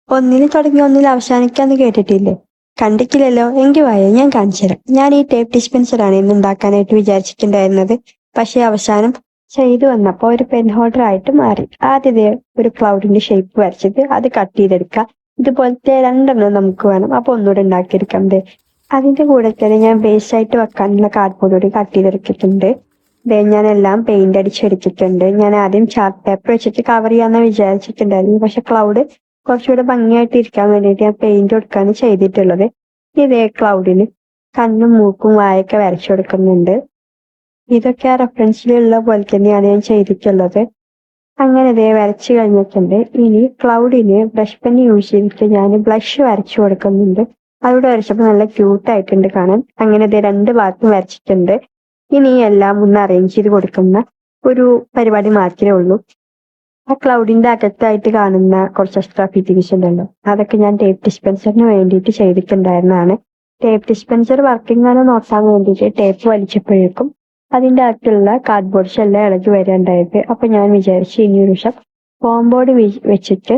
ഒന്നിൽ തുടങ്ങി ഒന്നിൽ അവസാനിക്കാന്ന് കേട്ടിട്ടില്ലേ? കണ്ടിട്ടില്ലല്ലോ? എങ്കിൽ വായോ, ഞാൻ കാണിച്ചു തരാം. ഞാൻ ഈ ടേപ്പ് ഡിസ്പെൻസറാണ് ഇന്ന് ഉണ്ടാക്കാനായിട്ട് വിചാരിച്ചിട്ടുണ്ടായിരുന്നത്. പക്ഷെ അവസാനം ചെയ്തു വന്നപ്പോൾ ഒരു പെൻ ഹോൾഡർ ആയിട്ട് മാറി. ആദ്യത്തെ ഒരു ക്ലൗഡിന്റെ ഷേപ്പ് വരച്ചിട്ട് അത് കട്ട് ചെയ്തെടുക്കുക. ഇതുപോലത്തെ രണ്ടെണ്ണം നമുക്ക് വേണം. അപ്പൊ ഒന്നുകൂടെ ഉണ്ടാക്കിയെടുക്കാം. അതിന്റെ കൂടെ തന്നെ ഞാൻ ബേസ് ആയിട്ട് വെക്കാനുള്ള കാർഡ്ബോർഡ് കൂടി കട്ട് ചെയ്തെടുത്തിട്ടുണ്ട്. ഞാൻ എല്ലാം പെയിന്റ് അടിച്ചെടുത്തിട്ടുണ്ട്. ഞാൻ ആദ്യം ചാർട്ട് പേപ്പർ വെച്ചിട്ട് കവർ ചെയ്യാന്ന് വിചാരിച്ചിട്ടുണ്ടായിരുന്നു. പക്ഷെ ക്ലൗഡ് കുറച്ചുകൂടെ ഭംഗിയായിട്ട് ഇരിക്കാൻ വേണ്ടിയിട്ട് ഞാൻ പെയിന്റ് കൊടുക്കാണ് ചെയ്തിട്ടുള്ളത്. ഇതേ ക്ലൗഡിന് കണ്ണും മൂക്കും വായൊക്കെ വരച്ചു കൊടുക്കുന്നുണ്ട്. ഇതൊക്കെ ആ റെഫറൻസിലുള്ള പോലെ തന്നെയാണ് ഞാൻ ചെയ്തിട്ടുള്ളത്. അങ്ങനെ ഇതേ വരച്ചു കഴിഞ്ഞിട്ടുണ്ട്. ഇനി ക്ലൗഡിന് ബ്രഷ് പെൻ യൂസ് ചെയ്തിട്ട് ഞാൻ ബ്ലഷ് വരച്ചു കൊടുക്കുന്നുണ്ട്. അവിടെ വരച്ചപ്പോൾ നല്ല ക്യൂട്ടായിട്ടുണ്ട് കാണാൻ. അങ്ങനെ ഇതേ രണ്ട് ഭാഗത്തും വരച്ചിട്ടുണ്ട്. ഇനി എല്ലാം ഒന്ന് അറേഞ്ച് ചെയ്ത് കൊടുക്കുന്ന ഒരു പരിപാടി മാത്രമേ ഉള്ളൂ. ആ ക്ലൗഡിന്റെ അകത്തായിട്ട് കാണുന്ന കുറച്ച് എക്സ്ട്രാ ഫിറ്റിംഗ്സ് ഉണ്ടല്ലോ, അതൊക്കെ ഞാൻ ടേപ്പ് ഡിസ്പെൻസറിന് വേണ്ടിയിട്ട് ചെയ്തിട്ടുണ്ടായിരുന്നതാണ്. ടേപ്പ് ഡിസ്പെൻസർ വർക്കിംഗ് ആണോ നോക്കാൻ വേണ്ടിയിട്ട് ടേപ്പ് വലിച്ചപ്പോഴേക്കും അതിന്റെ അകത്തുള്ള കാർഡ്ബോർഡ്സ് എല്ലാം ഇളകി വരാണ്ടായത്. അപ്പൊ ഞാൻ വിചാരിച്ചു ഇനി ഒരു ദിവസം ഫോം ബോർഡ് വെച്ചിട്ട്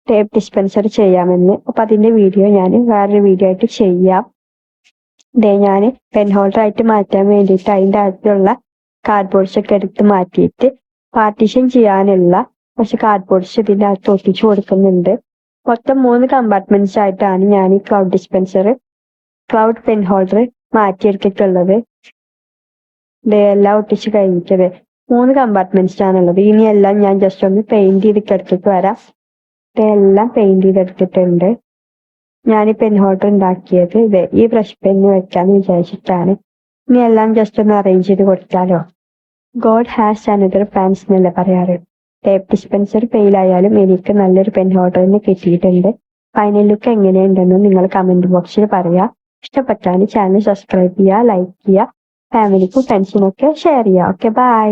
ടേപ്പ് ഡിസ്പെൻസർ ചെയ്യാമെന്ന്. അപ്പൊ അതിന്റെ വീഡിയോ ഞാൻ വേറൊരു വീഡിയോ ആയിട്ട് ചെയ്യാം. ഞാൻ പെൻ ഹോൾഡർ ആയിട്ട് മാറ്റാൻ വേണ്ടിയിട്ട് അതിന്റെ അകത്തുള്ള കാർഡ്ബോർഡ്സ് ഒക്കെ എടുത്ത് മാറ്റിയിട്ട് പാർട്ടീഷൻ ചെയ്യാനുള്ള കുറച്ച് കാർഡ്ബോർഡ്സ് ഇതിന്റെ അകത്ത് ഒട്ടിച്ചു കൊടുക്കുന്നുണ്ട്. മൊത്തം 3 കമ്പാർട്ട്മെന്റ്സ് ആയിട്ടാണ് ഞാൻ ഈ ക്ലൗഡ് പെൻ ഹോൾഡർ മാറ്റിയെടുത്തിട്ടുള്ളത്. എല്ലാം ഒട്ടിച്ച് കഴിഞ്ഞിട്ടത് 3 കമ്പാർട്ട്മെന്റ്സ് ആണുള്ളത്. ഇനി എല്ലാം ഞാൻ ജസ്റ്റ് ഒന്ന് പെയിന്റ് ചെയ്തിട്ട് എടുത്തിട്ട് വരാം. എല്ലാം പെയിന്റ് ചെയ്തെടുത്തിട്ടുണ്ട്. ഞാൻ ഈ പെൻ ഹോൾഡർ ഉണ്ടാക്കിയത് ഈ ബ്രഷ് പെന്ന് വെക്കാന്ന് വിചാരിച്ചിട്ടാണ്. ഇനി എല്ലാം ജസ്റ്റ് ഒന്ന് അറേഞ്ച് ചെയ്ത് കൊടുത്താലോ. ഗോഡ് ഹാസ് അനദർ പ്ലാൻസ് എന്നല്ലേ പറയാറ്. ടേപ്പ് ഡിസ്പെൻസർ ഫെയിൽ ആയാലും എനിക്ക് നല്ലൊരു പെൻ ഹോൾഡറിന് കിട്ടിയിട്ടുണ്ട്. ഫൈനൽ ലുക്ക് എങ്ങനെയുണ്ടെന്ന് നിങ്ങൾ കമന്റ് ബോക്സിൽ പറയാ. ഇഷ്ടപ്പെട്ടാൽ ചാനൽ സബ്സ്ക്രൈബ് ചെയ്യുക, ലൈക്ക് ചെയ്യുക, ഫാമിലിക്കും ഫ്രണ്ട്സിനൊക്കെ ഷെയർ ചെയ്യുക. Okay, by.